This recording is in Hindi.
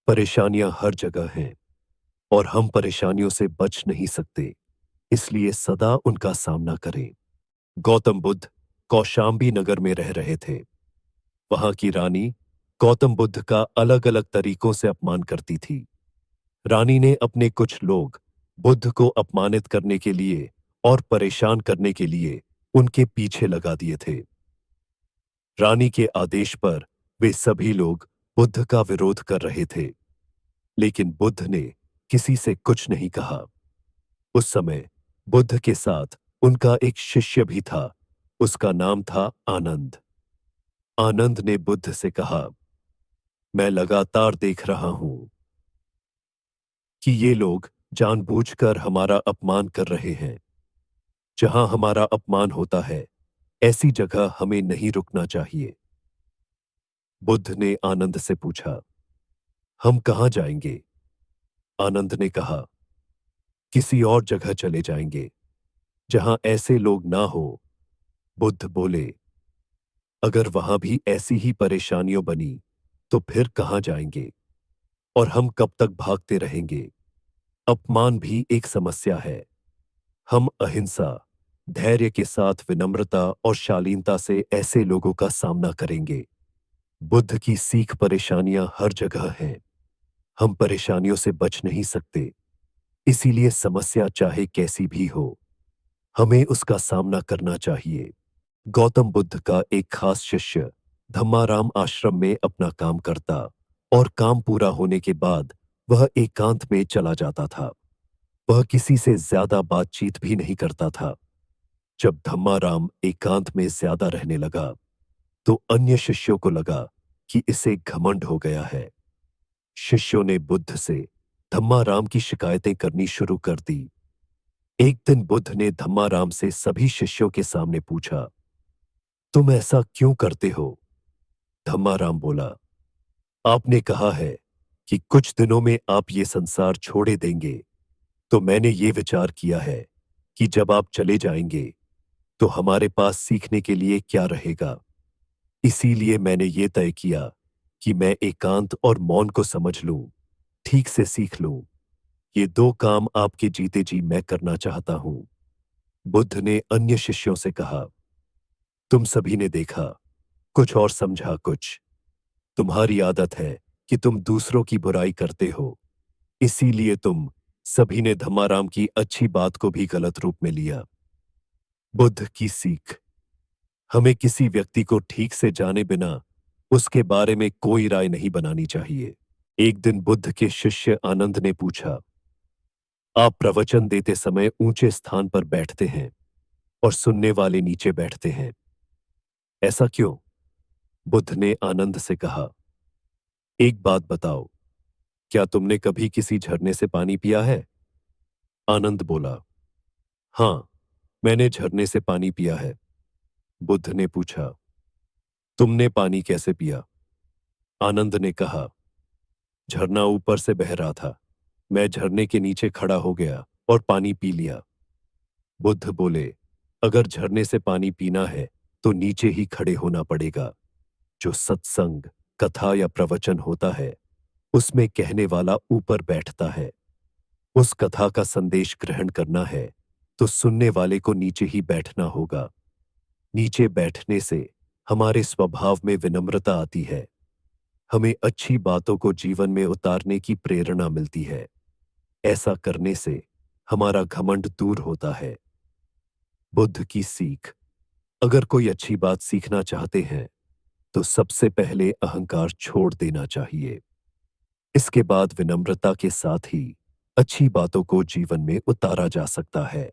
परेशानियां हर जगह हैं और हम परेशानियों से बच नहीं सकते, इसलिए सदा उनका सामना करें। गौतम बुद्ध कौशाम्बी नगर में रह रहे थे। वहां की रानी गौतम बुद्ध का अलग अलग तरीकों से अपमान करती थी। रानी ने अपने कुछ लोग बुद्ध को अपमानित करने के लिए और परेशान करने के लिए उनके पीछे लगा दिए थे। रानी के आदेश पर वे सभी लोग बुद्ध का विरोध कर रहे थे, लेकिन बुद्ध ने किसी से कुछ नहीं कहा। उस समय बुद्ध के साथ उनका एक शिष्य भी था। उसका नाम था आनंद। आनंद ने बुद्ध से कहा, मैं लगातार देख रहा हूं कि ये लोग जानबूझकर हमारा अपमान कर रहे हैं। जहां हमारा अपमान होता है, ऐसी जगह हमें नहीं रुकना चाहिए। बुद्ध ने आनंद से पूछा, हम कहां जाएंगे? आनंद ने कहा, किसी और जगह चले जाएंगे जहां ऐसे लोग ना हो। बुद्ध बोले, अगर वहां भी ऐसी ही परेशानियां बनी तो फिर कहां जाएंगे और हम कब तक भागते रहेंगे? अपमान भी एक समस्या है। हम अहिंसा, धैर्य के साथ विनम्रता और शालीनता से ऐसे लोगों का सामना करेंगे। बुद्ध की सीख परेशानियां हर जगह हैं। हम परेशानियों से बच नहीं सकते, इसीलिए समस्या चाहे कैसी भी हो, हमें उसका सामना करना चाहिए। गौतम बुद्ध का एक खास शिष्य धम्माराम आश्रम में अपना काम करता और काम पूरा होने के बाद वह एकांत में चला जाता था। वह किसी से ज्यादा बातचीत भी नहीं करता था। जब धम्माराम एकांत में ज्यादा रहने लगा तो अन्य शिष्यों को लगा कि इसे घमंड हो गया है। शिष्यों ने बुद्ध से धम्माराम की शिकायतें करनी शुरू कर दी। एक दिन बुद्ध ने धम्माराम से सभी शिष्यों के सामने पूछा, तुम ऐसा क्यों करते हो? धम्माराम बोला, आपने कहा है कि कुछ दिनों में आप ये संसार छोड़े देंगे, तो मैंने ये विचार किया है कि जब आप चले जाएंगे तो हमारे पास सीखने के लिए क्या रहेगा। इसीलिए मैंने ये तय किया कि मैं एकांत और मौन को समझ लूं, ठीक से सीख लूं। ये दो काम आपके जीते जी मैं करना चाहता हूं। बुद्ध ने अन्य शिष्यों से कहा, तुम सभी ने देखा कुछ और समझा कुछ। तुम्हारी आदत है कि तुम दूसरों की बुराई करते हो, इसीलिए तुम सभी ने धम्माराम की अच्छी बात को भी गलत रूप में लिया। बुद्ध की सीख, हमें किसी व्यक्ति को ठीक से जाने बिना उसके बारे में कोई राय नहीं बनानी चाहिए। एक दिन बुद्ध के शिष्य आनंद ने पूछा, आप प्रवचन देते समय ऊंचे स्थान पर बैठते हैं और सुनने वाले नीचे बैठते हैं, ऐसा क्यों? बुद्ध ने आनंद से कहा, एक बात बताओ, क्या तुमने कभी किसी झरने से पानी पिया है? आनंद बोला, हां, मैंने झरने से पानी पिया है। बुद्ध ने पूछा, तुमने पानी कैसे पिया? आनंद ने कहा, झरना ऊपर से बह रहा था, मैं झरने के नीचे खड़ा हो गया और पानी पी लिया। बुद्ध बोले, अगर झरने से पानी पीना है तो नीचे ही खड़े होना पड़ेगा। जो सत्संग, कथा या प्रवचन होता है, उसमें कहने वाला ऊपर बैठता है। उस कथा का संदेश ग्रहण करना है तो सुनने वाले को नीचे ही बैठना होगा। नीचे बैठने से हमारे स्वभाव में विनम्रता आती है। हमें अच्छी बातों को जीवन में उतारने की प्रेरणा मिलती है। ऐसा करने से हमारा घमंड दूर होता है। बुद्ध की सीख, अगर कोई अच्छी बात सीखना चाहते हैं तो सबसे पहले अहंकार छोड़ देना चाहिए। इसके बाद विनम्रता के साथ ही अच्छी बातों को जीवन में उतारा जा सकता है।